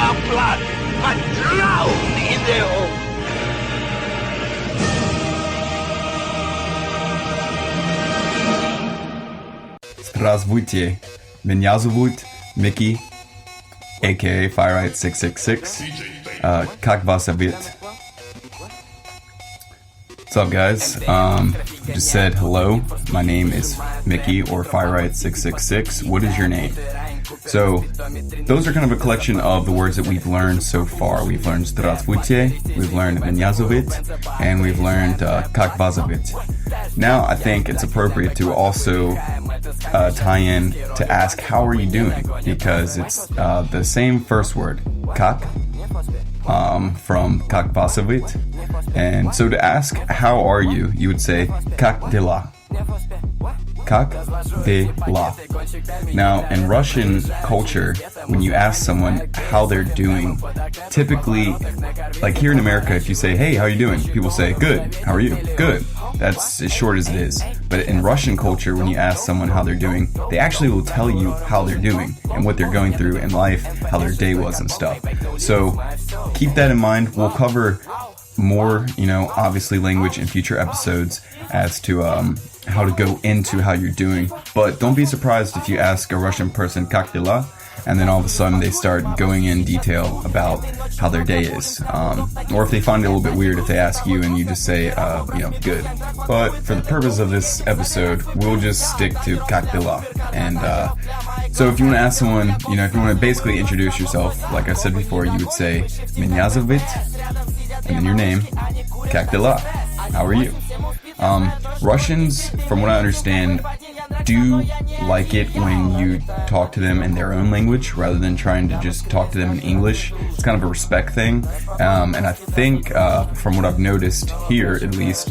our blood, but drown in their own. Здравствуйте, меня зовут Mickey, aka FireRite666. Как вас зовут? What's up, guys? Just said hello. My name is Mickey or FireRite666. What is your name? So, those are kind of a collection of the words that we've learned so far. We've learned Здравствуйте, we've learned Меня зовут, and we've learned Как вас зовут. Now, I think it's appropriate to also tie in to ask, how are you doing? Because it's the same first word, как, from Как вас зовут. And so to ask, how are you, you would say, Как дела? Как дела? Now, in Russian culture, when you ask someone how they're doing, typically, like here in America, if you say, hey, how are you doing? People say, good. How are you? Good. That's as short as it is. But in Russian culture, when you ask someone how they're doing, they actually will tell you how they're doing and what they're going through in life, how their day was and stuff. So keep that in mind. We'll cover more, obviously language in future episodes as to how to go into how you're doing. But don't be surprised if you ask a Russian person как дела, and then all of a sudden they start going in detail about how their day is. Or if they find it a little bit weird if they ask you and you just say, good. But for the purpose of this episode, we'll just stick to как дела. And so if you want to ask someone, if you want to basically introduce yourself, like I said before, you would say, Меня зовут, and then your name, как дела? How are you? Russians, from what I understand, do like it when you talk to them in their own language rather than trying to just talk to them in English. It's kind of a respect thing. And I think, from what I've noticed here at least,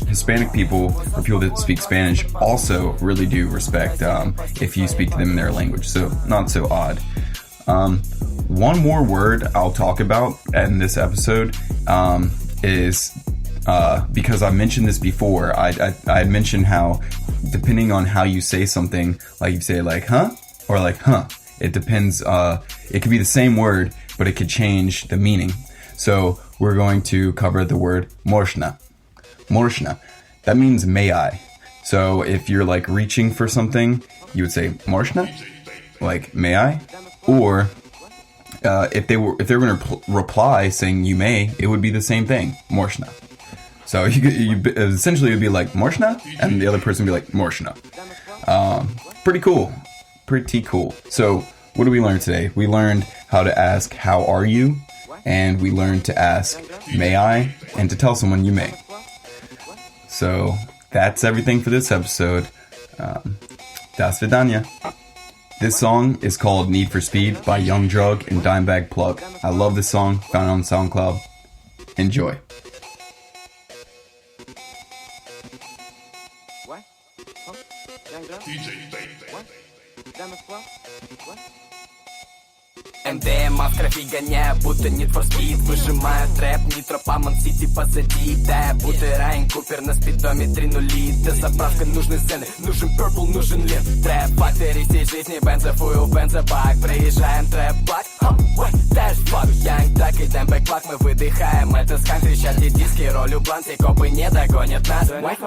Hispanic people or people that speak Spanish also really do respect if you speak to them in their language. So not so odd. One more word I'll talk about in this episode is because I mentioned this before. I had mentioned how depending on how you say something, like you say like huh or like huh, it depends. It could be the same word, but it could change the meaning. So we're going to cover the word можно. Можно. That means may I. So if you're like reaching for something, you would say можно, like may I, or if they were going to reply saying you may, it would be the same thing, можно. So you essentially it would be like можно, and the other person would be like можно. Pretty cool. So what did we learn today? We learned how to ask how are you, and we learned to ask may I, and to tell someone you may. So that's everything for this episode. До свидания. This song is called Need for Speed by Young Drug and Dimebag Plug. I love this song, found it on SoundCloud. Enjoy. What? Huh? Young Drug? What? Dimebag Plug? What? МДМА в крови гоняю, будто Need for Speed. Выжимаю трэп, Нитро, Памон Сити позади. Да, будто Райан Купер на спидометре нули. Для заправка нужны сцены, нужен Purple, нужен лет. Трэп, фактори всей жизни, бензофуил, бензобак. Проезжаем трэп-бак, дэш фак. Янг Даг и Дэмбэк Плак, мы выдыхаем. Это скан, кричат и диски, ролю блант, и копы не догонят нас. What?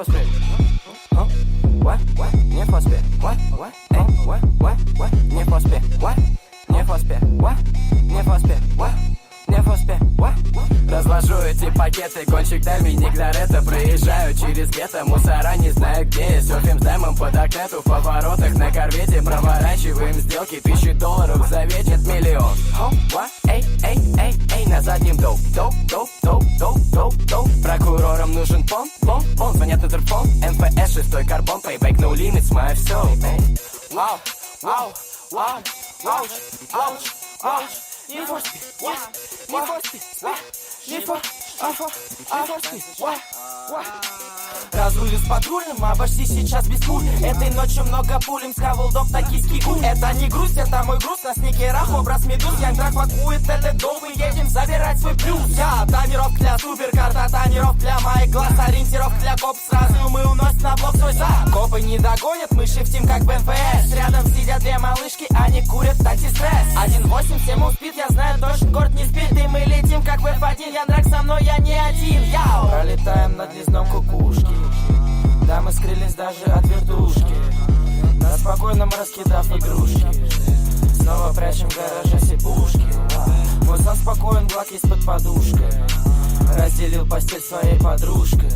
What? What? Need for Speed. What? What? What? What? What? Need for Speed. What? Need for Speed. What? Need for Speed. What? Need for Speed. What? Развожу эти пакеты, гонщик Доминик Торетто. Проезжаю через гетто, мусора не знаю где. Серфим с дэмом под окнету, в поворотах на корвете. Проворачиваем сделки, $1000 в завет, нет миллион. What? Эй, эй, эй, эй, на заднем доп. Прокурорам нужен пон. Звонят на интерфон, НПС, 6 карбон, пейбэк, no limits, мое все. Вау, вау, вау. Ouch. Need for Speed. What? Need for Speed. What? Need for Speed. What? Разрулю с патрульным, а почти сейчас без пуль. Этой ночью много пулем, схавал доп токийский гуль. Это не грусть, это мой груз, на сникерах образ медуз. Янг Драг пакует этот дом, мы едем забирать свой плюс. Я тонировка для суперкарта, тонировка для моих глаз. Ориентировка для коп, сразу мы уносим на блок свой зад. Копы не догонят, мы шифтим как БМПС. Рядом сидят две малышки, они курят антистресс. 1.8, всем успит, я знаю точно. один, яу. Пролетаем над лесном кукушки, да мы скрылись даже от вертушки, на спокойном раскидав игрушки. Снова прячем в гараже все пушки. Мой сон спокоен, глак есть под подушкой. Разделил постель своей подружкой.